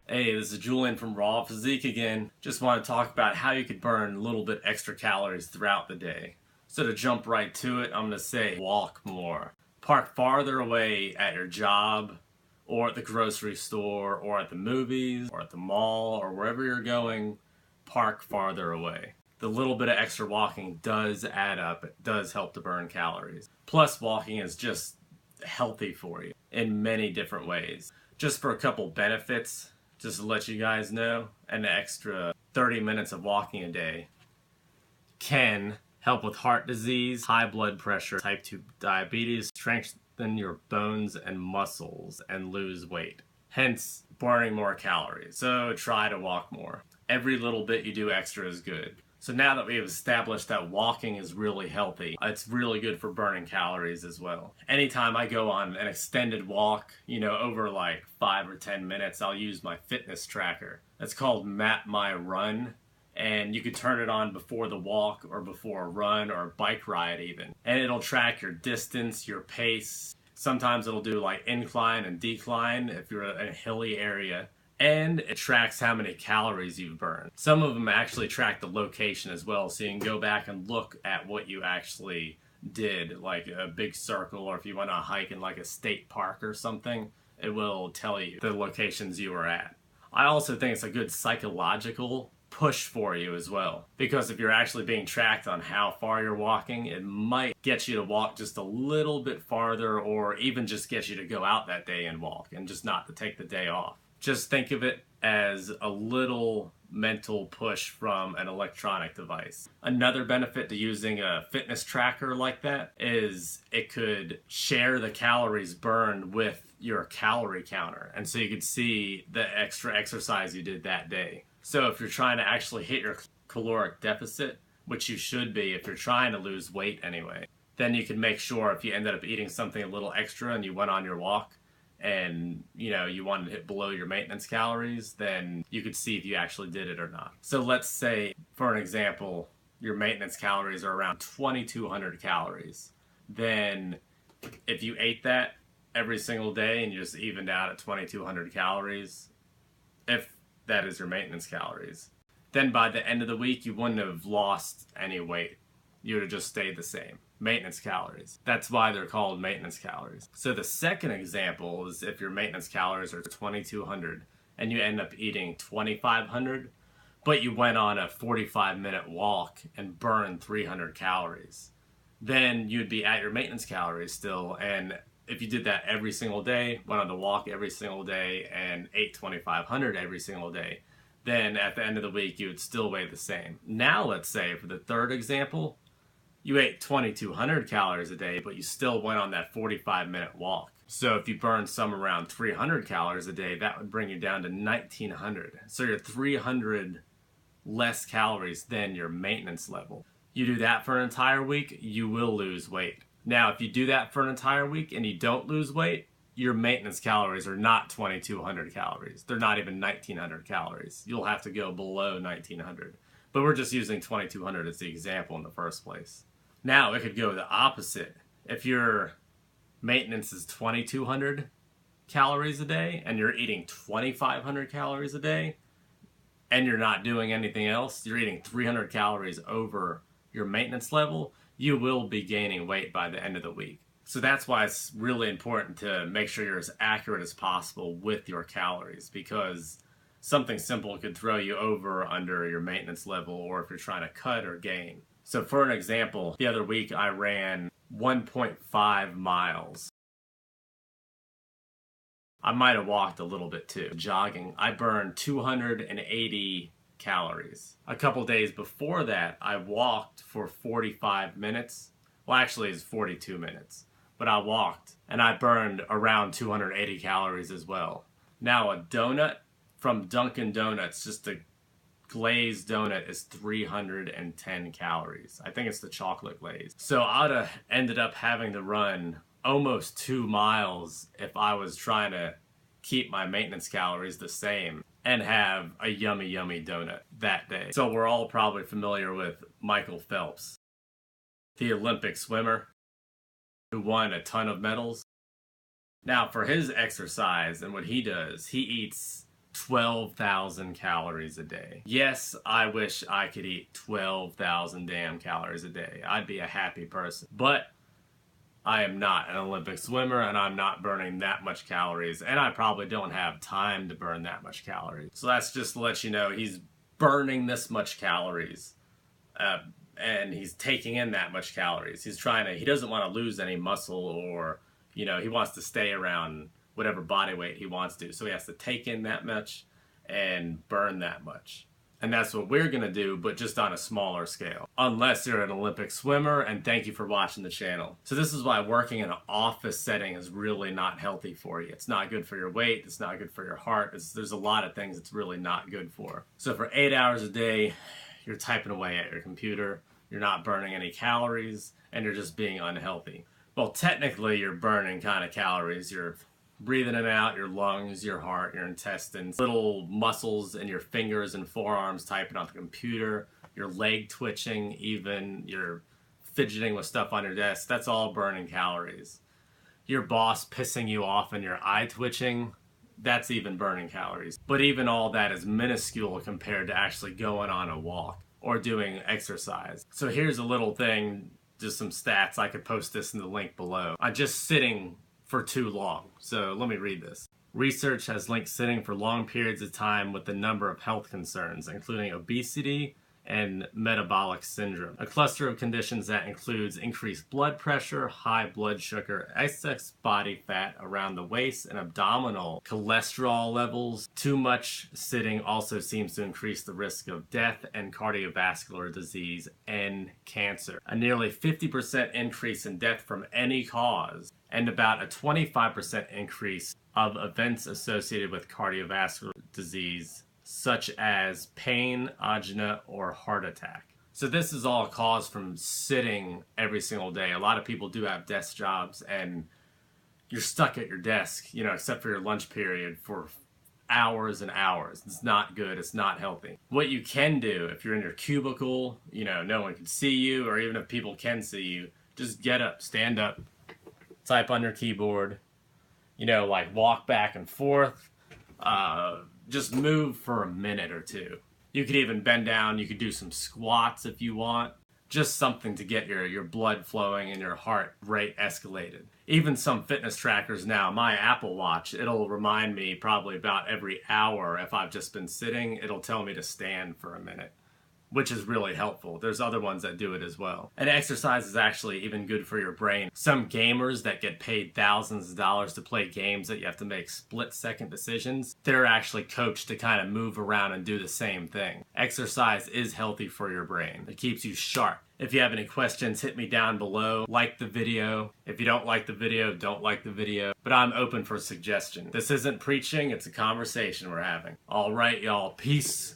Hey, this is Julian from RawPhysique again. Just want to talk about how you could burn a little bit extra calories throughout the day. So to jump right to it, I'm going to say walk more. Park farther away at your job, or at the grocery store, or at the movies, or at the mall, or wherever you're going. Park farther away. The little bit of extra walking does add up. It does help to burn calories. Plus, walking is just healthy for you in many different ways. Just for a couple benefits, just to let you guys know, an extra 30 minutes of walking a day can help with heart disease, high blood pressure, type 2 diabetes, strengthen your bones and muscles, and lose weight. Hence, burning more calories. So try to walk more. Every little bit you do extra is good. So now that we have established that walking is really healthy, it's really good for burning calories as well. Anytime I go on an extended walk, over like 5 or 10 minutes, I'll use my fitness tracker. It's called Map My Run, and you can turn it on before the walk or before a run or a bike ride even. And it'll track your distance, your pace. Sometimes it'll do like incline and decline if you're in a hilly area. And it tracks how many calories you've burned. Some of them actually track the location as well, so you can go back and look at what you actually did, like a big circle, or if you went on a hike in like a state park or something, it will tell you the locations you were at. I also think it's a good psychological push for you as well, because if you're actually being tracked on how far you're walking, it might get you to walk just a little bit farther, or even just get you to go out that day and walk and just not to take the day off. Just think of it as a little mental push from an electronic device. Another benefit to using a fitness tracker like that is it could share the calories burned with your calorie counter. And so you could see the extra exercise you did that day. So if you're trying to actually hit your caloric deficit, which you should be if you're trying to lose weight anyway, then you can make sure if you ended up eating something a little extra and you went on your walk, and you wanted to hit below your maintenance calories, then you could see if you actually did it or not. So let's say, for an example, your maintenance calories are around 2,200 calories. Then if you ate that every single day and you just evened out at 2,200 calories, if that is your maintenance calories, then by the end of the week you wouldn't have lost any weight. You would have just stayed the same. Maintenance calories. That's why they're called maintenance calories. So the second example is if your maintenance calories are 2,200 and you end up eating 2,500, but you went on a 45-minute walk and burned 300 calories. Then you'd be at your maintenance calories still, and if you did that every single day, went on the walk every single day, and ate 2,500 every single day, then at the end of the week you would still weigh the same. Now let's say for the third example, you ate 2,200 calories a day, but you still went on that 45-minute walk. So if you burned some around 300 calories a day, that would bring you down to 1,900. So you're 300 less calories than your maintenance level. You do that for an entire week, you will lose weight. Now, if you do that for an entire week and you don't lose weight, your maintenance calories are not 2,200 calories. They're not even 1,900 calories. You'll have to go below 1,900. But we're just using 2,200 as the example in the first place. Now, it could go the opposite. If your maintenance is 2,200 calories a day and you're eating 2,500 calories a day and you're not doing anything else, you're eating 300 calories over your maintenance level, you will be gaining weight by the end of the week. So that's why it's really important to make sure you're as accurate as possible with your calories, because something simple could throw you over or under your maintenance level, or if you're trying to cut or gain. So for an example, the other week I ran 1.5 miles. I might have walked a little bit too. Jogging, I burned 280 calories. A couple days before that, I walked for 45 minutes. Well, actually it's 42 minutes. But I walked and I burned around 280 calories as well. Now a donut from Dunkin' Donuts, just a glazed donut, is 310 calories. I think it's the chocolate glaze. So I'd have ended up having to run almost 2 miles if I was trying to keep my maintenance calories the same and have a yummy donut that day. So we're all probably familiar with Michael Phelps, the Olympic swimmer who won a ton of medals. Now for his exercise and what he does, he eats 12,000 calories a day. Yes, I wish I could eat 12,000 damn calories a day. I'd be a happy person. But I am not an Olympic swimmer, and I'm not burning that much calories, and I probably don't have time to burn that much calories. So that's just to let you know he's burning this much calories, and he's taking in that much calories. He doesn't want to lose any muscle, or, he wants to stay around whatever body weight he wants to. So he has to take in that much and burn that much. And that's what we're going to do, but just on a smaller scale. Unless you're an Olympic swimmer, and thank you for watching the channel. So this is why working in an office setting is really not healthy for you. It's not good for your weight. It's not good for your heart. There's a lot of things it's really not good for. So for 8 hours a day, you're typing away at your computer. You're not burning any calories, and you're just being unhealthy. Well, technically, you're burning kind of calories. You're breathing them out, your lungs, your heart, your intestines, little muscles in your fingers and forearms typing on the computer, your leg twitching, even your fidgeting with stuff on your desk. That's all burning calories. Your boss pissing you off and your eye twitching, that's even burning calories. But even all that is minuscule compared to actually going on a walk or doing exercise. So here's a little thing, just some stats. I could post this in the link below. I'm just sitting for too long. So let me read this. Research has linked sitting for long periods of time with a number of health concerns, including obesity and metabolic syndrome, a cluster of conditions that includes increased blood pressure, high blood sugar, excess body fat around the waist and abdominal, cholesterol levels. Too much sitting also seems to increase the risk of death and cardiovascular disease and cancer. A nearly 50% increase in death from any cause, and about a 25% increase of events associated with cardiovascular disease, such as pain, angina, or heart attack. So this is all caused from sitting every single day. A lot of people do have desk jobs, and you're stuck at your desk, except for your lunch period, for hours and hours. It's not good. It's not healthy. What you can do if you're in your cubicle, no one can see you, or even if people can see you, just get up, stand up, type on your keyboard, like walk back and forth, just move for a minute or two. You could even bend down, you could do some squats if you want. Just something to get your blood flowing and your heart rate escalated. Even some fitness trackers now, my Apple Watch, it'll remind me probably about every hour if I've just been sitting, it'll tell me to stand for a minute, which is really helpful. There's other ones that do it as well. And exercise is actually even good for your brain. Some gamers that get paid thousands of dollars to play games that you have to make split-second decisions, they're actually coached to kind of move around and do the same thing. Exercise is healthy for your brain. It keeps you sharp. If you have any questions, hit me down below. Like the video. If you don't like the video, don't like the video. But I'm open for suggestion. This isn't preaching, it's a conversation we're having. All right, y'all. Peace.